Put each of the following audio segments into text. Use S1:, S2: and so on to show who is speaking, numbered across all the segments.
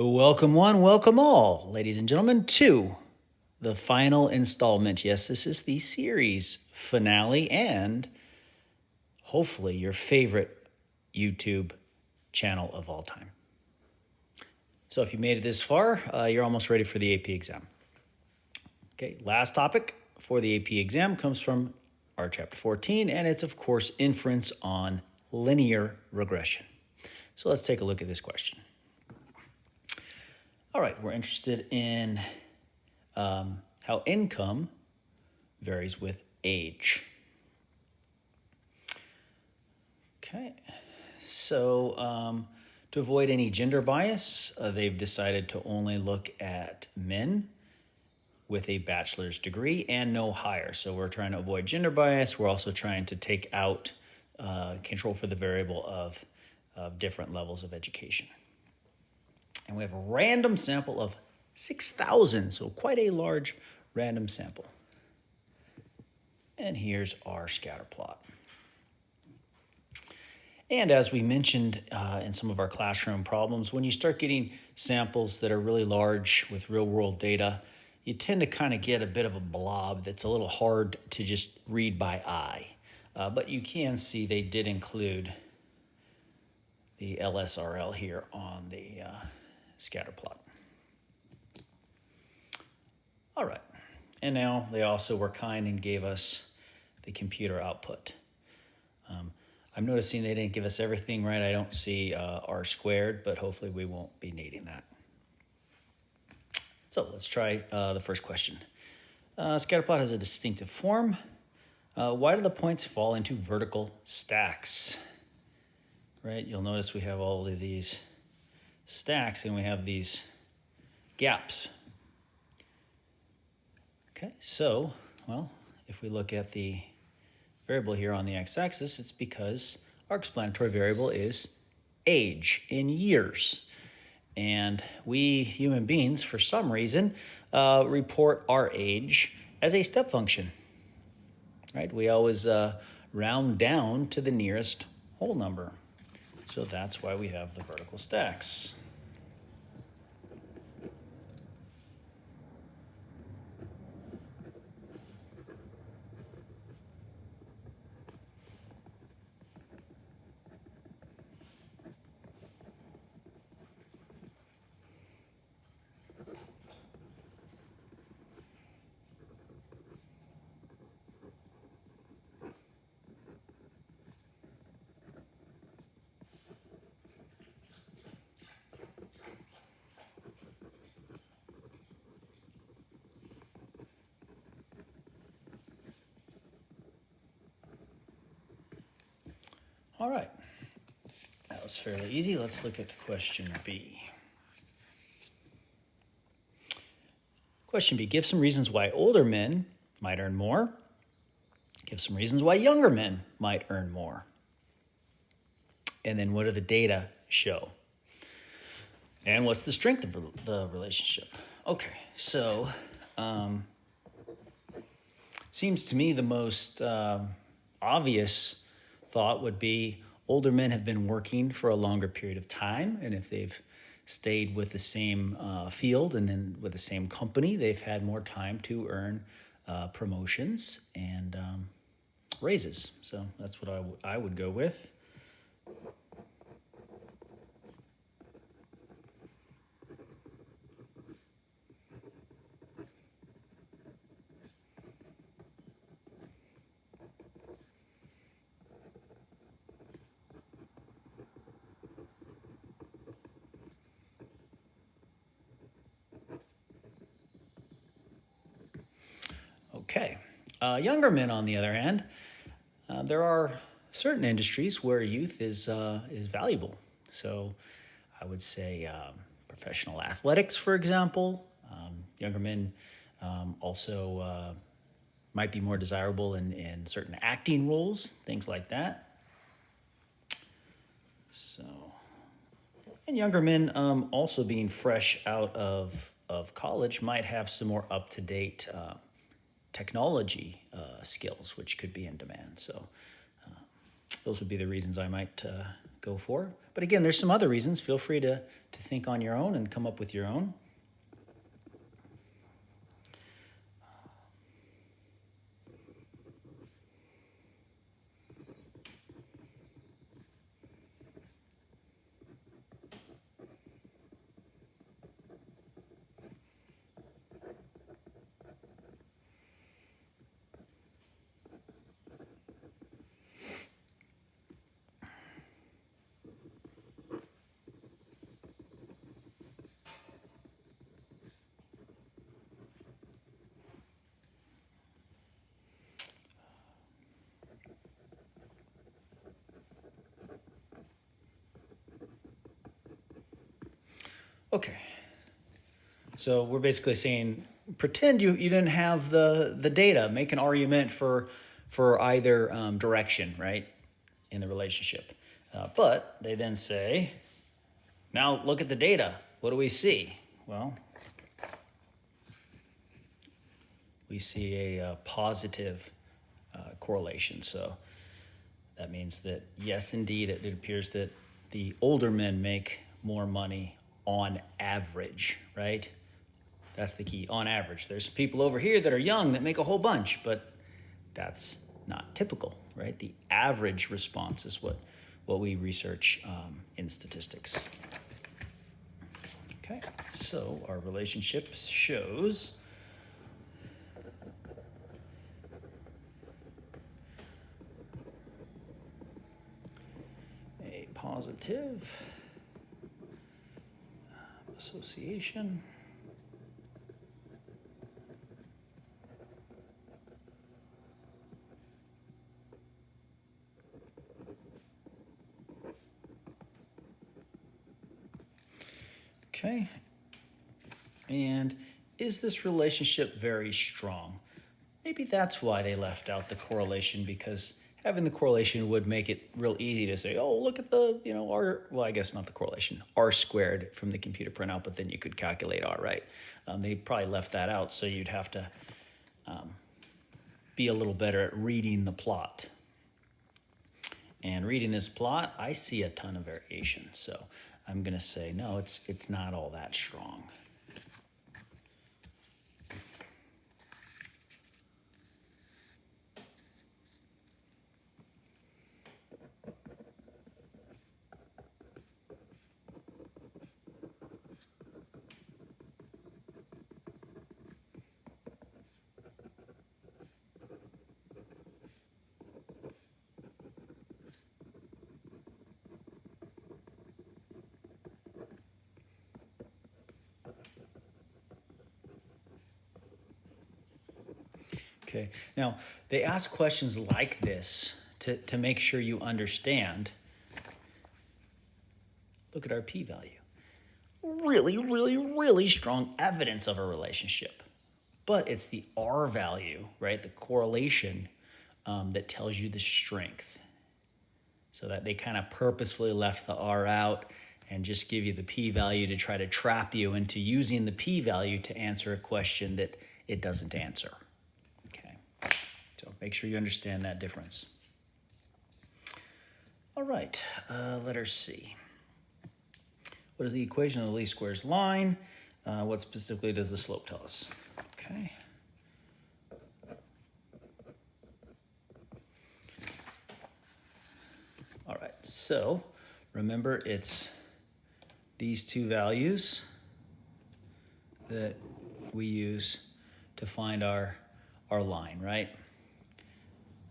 S1: Welcome one, welcome all, ladies and gentlemen, to the final installment. Yes, this is the series finale and hopefully your favorite YouTube channel of all time. So if you made it this far, you're almost ready for the AP exam. Okay, last topic for the AP exam comes from our chapter 14, and it's of course inference on linear regression. So let's take a look at this question. All right, we're interested in how income varies with age. Okay, so to avoid any gender bias, they've decided to only look at men with a bachelor's degree and no higher. So we're trying to avoid gender bias. We're also trying to take out control for the variable of different levels of education. And we have a random sample of 6,000, so quite a large random sample. And here's our scatter plot. And as we mentioned in some of our classroom problems, when you start getting samples that are really large with real world data, you tend to kind of get a bit of a blob that's a little hard to just read by eye. But you can see they did include the LSRL here on the scatter plot. All right, and now they also were kind and gave us the computer output. I'm noticing they didn't give us everything right. I don't see R squared, but hopefully we won't be needing that. So let's try the first question. Scatterplot has a distinctive form. Why do the points fall into vertical stacks? Right, you'll notice we have all of these stacks and we have these gaps. Okay, so, well, if we look at the variable here on the x-axis, it's because our explanatory variable is age in years. And we human beings, for some reason, report our age as a step function, right? We always round down to the nearest whole number. So that's why we have the vertical stacks. All right, that was fairly easy. Let's look at question B. Question B, give some reasons why older men might earn more. Give some reasons why younger men might earn more. And then what do the data show? And what's the strength of the relationship? Okay, so seems to me the most obvious thought would be older men have been working for a longer period of time, and if they've stayed with the same field and then with the same company, they've had more time to earn promotions and raises. So that's what I would go with. Okay. Younger men, on the other hand, there are certain industries where youth is valuable. So I would say professional athletics, for example. Younger men also might be more desirable in certain acting roles, things like that. So, and younger men also being fresh out of college might have some more up-to-date technology skills, which could be in demand. So those would be the reasons I might go go for. But again, there's some other reasons. Feel free to think on your own and come up with your own. Okay. So we're basically saying, pretend you didn't have the data. Make an argument for either direction, right, in the relationship. But they then say, now look at the data. What do we see? Well, we see a positive correlation. So that means that, yes, indeed, it appears that the older men make more money on average, right? That's the key, on average. There's people over here that are young that make a whole bunch, but that's not typical, right? The average response is what we research in statistics. Okay, so our relationship shows a positive association. Okay, and is this relationship very strong? Maybe that's why they left out the correlation, because having the correlation would make it real easy to say, oh, look at the, R, well, I guess not the correlation, R squared from the computer printout, but then you could calculate R, right? They probably left that out, so you'd have to be a little better at reading the plot. And reading this plot, I see a ton of variation, so I'm going to say, no, it's not all that strong. Okay, now they ask questions like this to make sure you understand. Look at our p-value. Really, really, really strong evidence of a relationship. But it's the R value, right, the correlation, that tells you the strength. So that they kind of purposefully left the R out and just give you the p-value to try to trap you into using the p-value to answer a question that it doesn't answer. So make sure you understand that difference. All right, letter C. What is the equation of the least squares line? What specifically does the slope tell us? Okay. All right, so remember it's these two values that we use to find our line, right?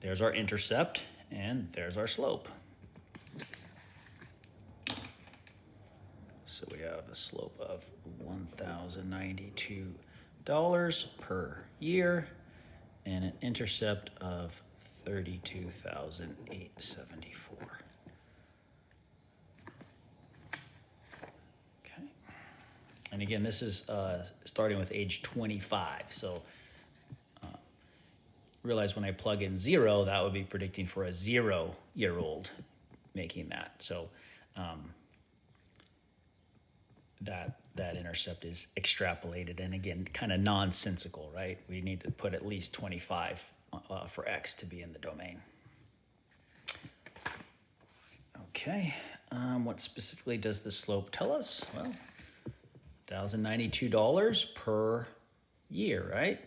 S1: There's our intercept, and there's our slope. So we have a slope of $1,092 per year and an intercept of $32,874. Okay. And again, this is starting with age 25. So realize when I plug in 0, that would be predicting for a 0-year-old making that. So that intercept is extrapolated, and again, kind of nonsensical, right? We need to put at least 25 for X to be in the domain. Okay, What specifically does the slope tell us? Well, $1,092 per year, right?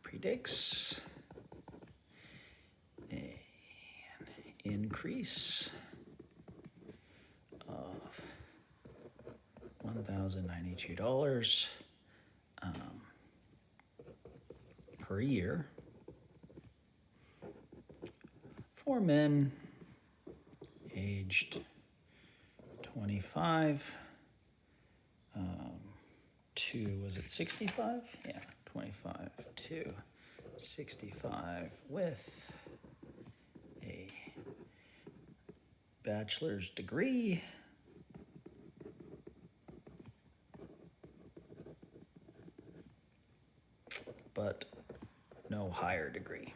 S1: Predicts an increase of $1,092 per year for men aged 25 to, was it 65? Yeah, 25 to 65 with a bachelor's degree but no higher degree.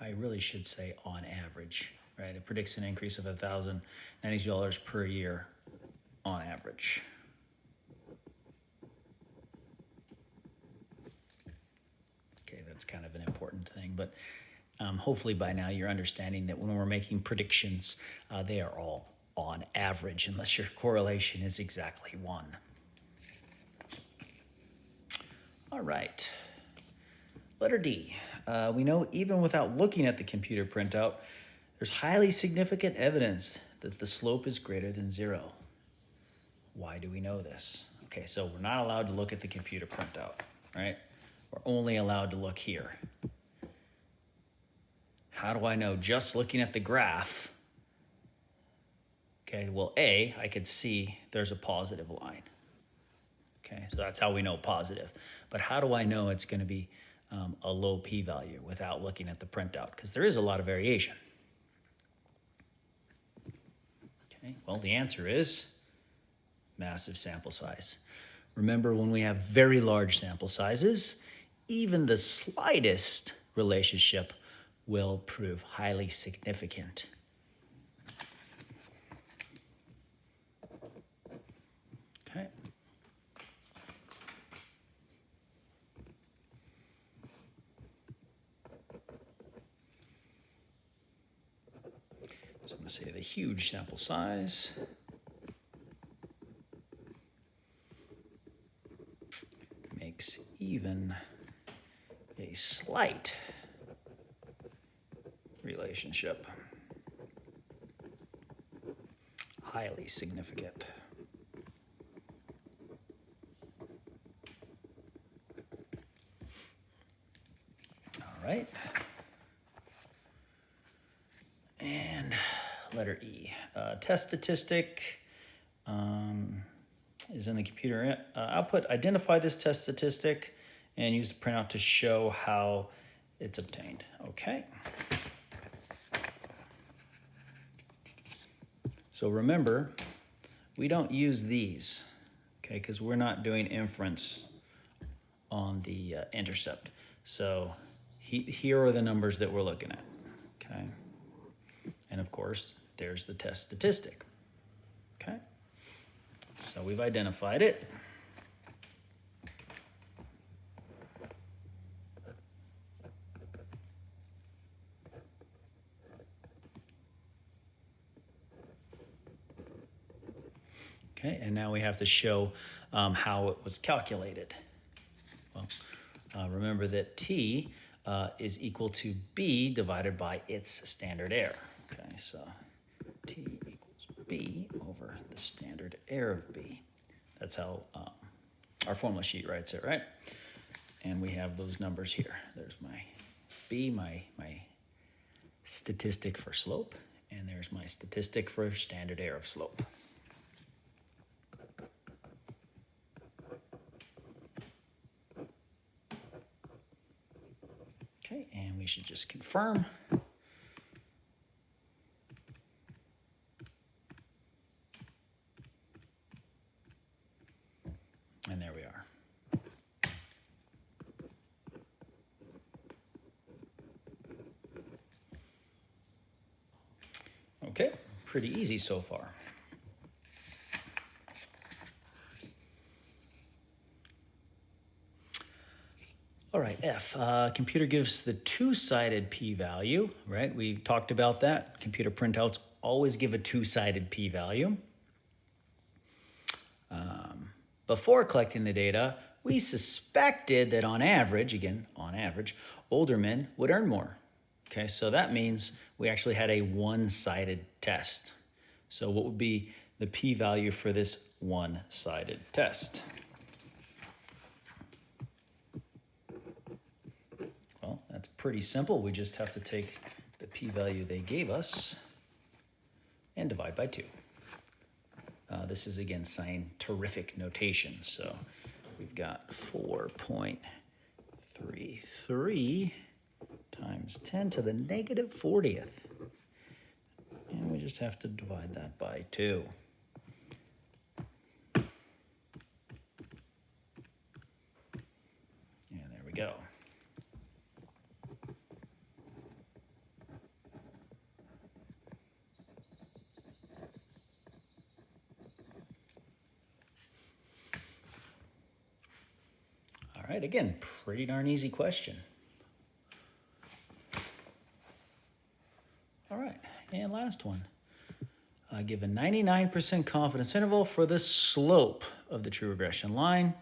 S1: I really should say on average, right? It predicts an increase of $1,092 per year on average. Okay, that's kind of an important thing, but hopefully by now you're understanding that when we're making predictions, they are all on average unless your correlation is exactly 1. All right. Letter D. We know even without looking at the computer printout, there's highly significant evidence that the slope is greater than 0. Why do we know this? Okay, so we're not allowed to look at the computer printout, right? We're only allowed to look here. How do I know just looking at the graph? Okay, well, A, I could see there's a positive line. Okay, so that's how we know positive. But how do I know it's going to be a low p-value without looking at the printout? Because there is a lot of variation. Okay, well, the answer is massive sample size. Remember, when we have very large sample sizes, even the slightest relationship will prove highly significant. Okay. So I'm going to say the huge sample size makes even a slight relationship highly significant. All right. And letter E. Test statistic is in the computer output. Identify this test statistic and use the printout to show how it's obtained. Okay. So remember, we don't use these, okay, because we're not doing inference on the intercept. So here are the numbers that we're looking at, okay? And of course, there's the test statistic, okay? So we've identified it. Okay, and now we have to show how it was calculated. Well, remember that T is equal to B divided by its standard error. Okay, so T equals B over the standard error of B. That's how our formula sheet writes it, right? And we have those numbers here. There's my B, my statistic for slope, and there's my statistic for standard error of slope. Okay, and we should just confirm. And there we are. Okay, pretty easy so far. All right, F. Computer gives the two-sided p-value, right? We talked about that. Computer printouts always give a two-sided p-value. Before collecting the data, we suspected that on average, again, on average, older men would earn more. Okay, so that means we actually had a one-sided test. So what would be the p-value for this one-sided test? Well, that's pretty simple. We just have to take the p-value they gave us and divide by 2. This is, again, scientific notation. So we've got 4.33 times 10 to the negative 40th. And we just have to divide that by 2. And there we go. All right, again, pretty darn easy question. All right, and last one. Give a 99% confidence interval for the slope of the true regression line.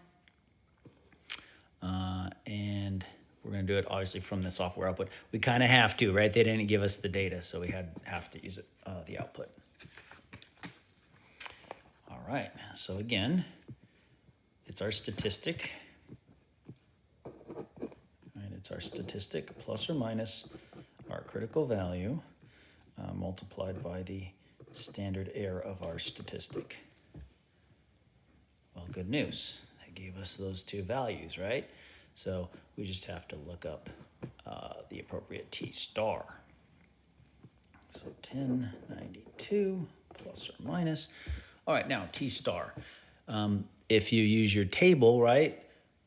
S1: And we're going to do it, obviously, from the software output. We kind of have to, right? They didn't give us the data, so we have to use it, the output. All right, so again, it's our statistic. It's our statistic plus or minus our critical value multiplied by the standard error of our statistic. Well, good news. They gave us those two values, right? So we just have to look up the appropriate t star. So 1092 plus or minus. All right, now t star. If you use your table, right,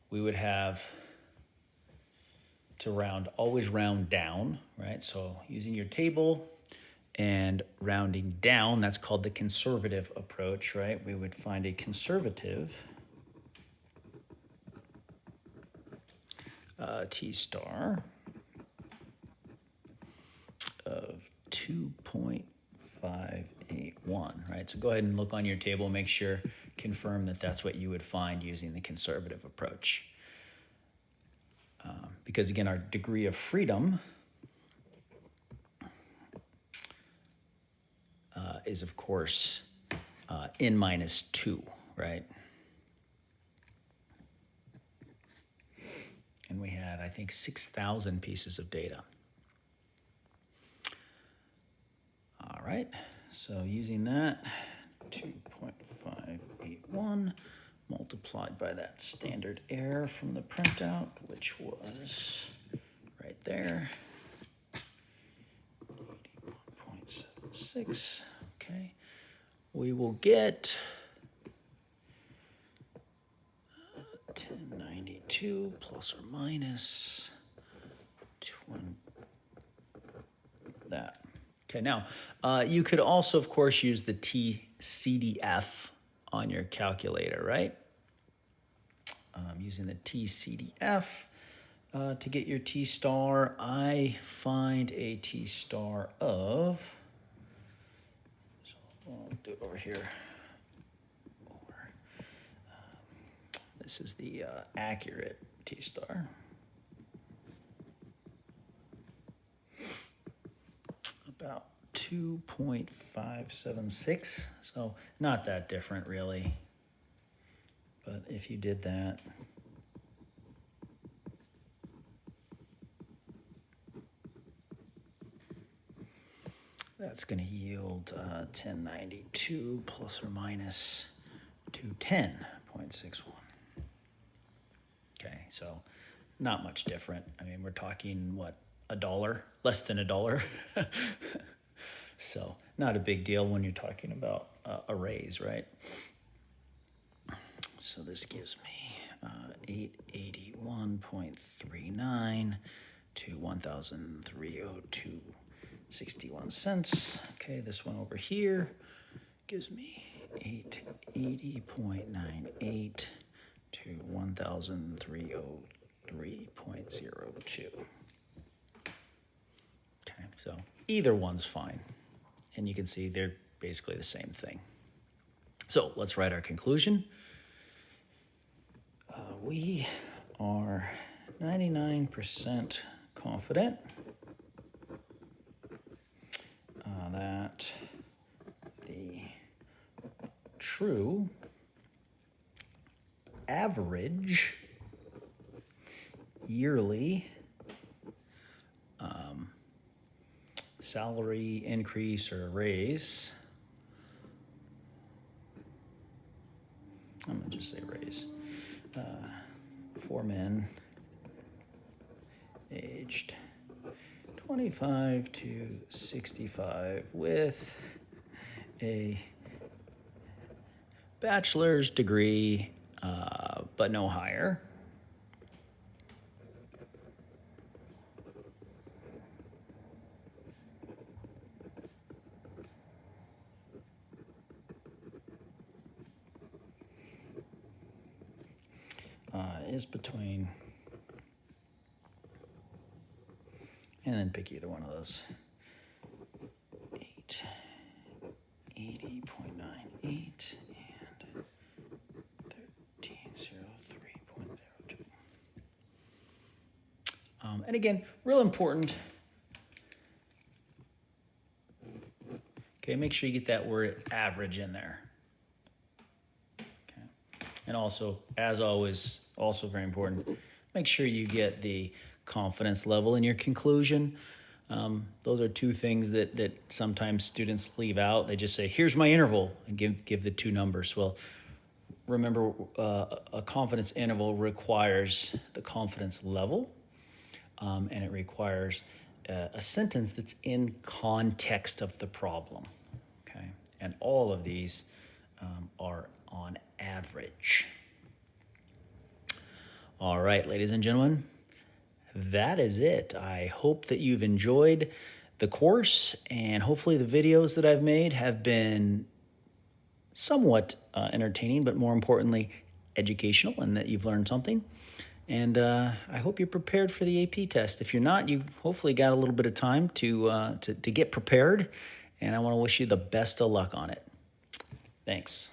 S1: we would have to always round down, right? So using your table and rounding down, that's called the conservative approach, right? We would find a conservative t star of 2.581, right? So go ahead and look on your table, make sure, confirm that that's what you would find using the conservative approach. Because again, our degree of freedom is, of course, n minus 2, right? And we had, I think, 6,000 pieces of data. All right, so using that, 2.581 multiplied by that standard error from the printout, which was right there, 81.76, okay. We will get 1092 plus or minus 20, that. Okay, now, you could also, of course, use the TCDF on your calculator, right? Using the TCDF to get your T star, I find a T star of, so I'll do it over here. This is the accurate T star. About 2.576, so not that different really. But if you did that, that's going to yield 1092 plus or minus 210.61. Okay, so not much different. I mean, we're talking, what, $1? Less than $1. So not a big deal when you're talking about arrays, right? So this gives me 881.39 to 1,302.61 cents. Okay, this one over here gives me 880.98 to 1,303.61 0.02. Okay, so either one's fine. And you can see they're basically the same thing. So let's write our conclusion. We are 99% confident that the true average yearly salary increase or raise, I'm going to just say raise, for men aged 25 to 65 with a bachelor's degree, but no higher, is between, and then pick either one of those, 80.98 and 1303.02. And again, real important. Okay, make sure you get that word average in there. Okay. And also, as always, also very important, make sure you get the confidence level in your conclusion. Those are two things that sometimes students leave out. They just say, here's my interval, and give the two numbers. Well, remember, a confidence interval requires the confidence level, and it requires a sentence that's in context of the problem, okay? And all of these are on average. All right, ladies and gentlemen, that is it. I hope that you've enjoyed the course, and hopefully the videos that I've made have been somewhat entertaining, but more importantly, educational, and that you've learned something. And I hope you're prepared for the AP test. If you're not, you've hopefully got a little bit of time to get prepared, and I want to wish you the best of luck on it. Thanks.